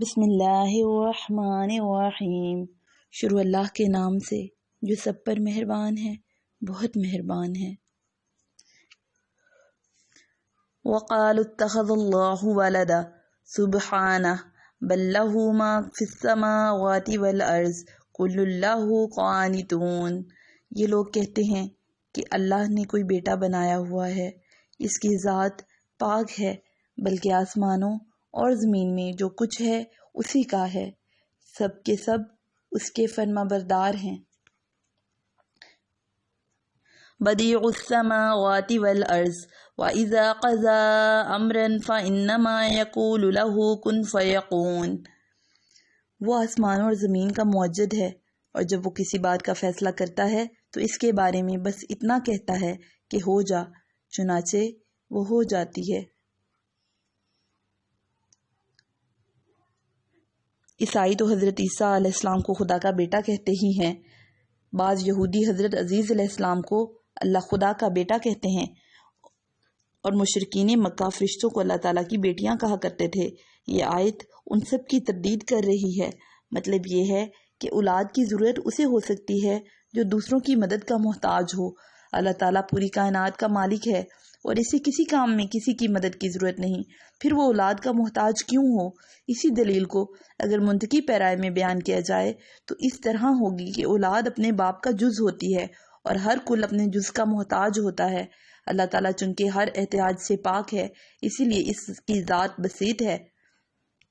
بسم اللہ الرحمن الرحیم۔ شروع اللہ کے نام سے جو سب پر مہربان ہے، بہت مہربان ہے۔ وقالوا اتخذ اللہ ولدا سبحانہ بل لہ ما فی السماوات والارض کل اللہ قانتون۔ یہ لوگ کہتے ہیں کہ اللہ نے کوئی بیٹا بنایا ہوا ہے، اس کی ذات پاک ہے، بلکہ آسمانوں اور زمین میں جو کچھ ہے اسی کا ہے، سب کے سب اس کے فرما بردار ہیں۔ بدیع السماوات والارض وَإِذَا قَضَىٰ أَمْرًا فَإِنَّمَا يَقُولُ لَهُ كُن فَيَكُونُ۔ وہ آسمان اور زمین کا موجد ہے، اور جب وہ کسی بات کا فیصلہ کرتا ہے تو اس کے بارے میں بس اتنا کہتا ہے کہ ہو جا، چنانچہ وہ ہو جاتی ہے۔ عیسائی تو حضرت عیسیٰ علیہ السلام کو خدا کا بیٹا کہتے ہی ہیں، بعض یہودی حضرت عزیز علیہ السلام کو اللہ خدا کا بیٹا کہتے ہیں، اور مشرکین مکہ فرشتوں کو اللہ تعالیٰ کی بیٹیاں کہا کرتے تھے۔ یہ آیت ان سب کی تردید کر رہی ہے۔ مطلب یہ ہے کہ اولاد کی ضرورت اسے ہو سکتی ہے جو دوسروں کی مدد کا محتاج ہو۔ اللہ تعالیٰ پوری کائنات کا مالک ہے اور اسے کسی کام میں کسی کی مدد کی ضرورت نہیں، پھر وہ اولاد کا محتاج کیوں ہو؟ اسی دلیل کو اگر منطقی پیرائے میں بیان کیا جائے تو اس طرح ہوگی کہ اولاد اپنے باپ کا جز ہوتی ہے اور ہر کل اپنے جز کا محتاج ہوتا ہے۔ اللہ تعالیٰ چونکہ ہر احتیاج سے پاک ہے، اسی لیے اس کی ذات بسیط ہے۔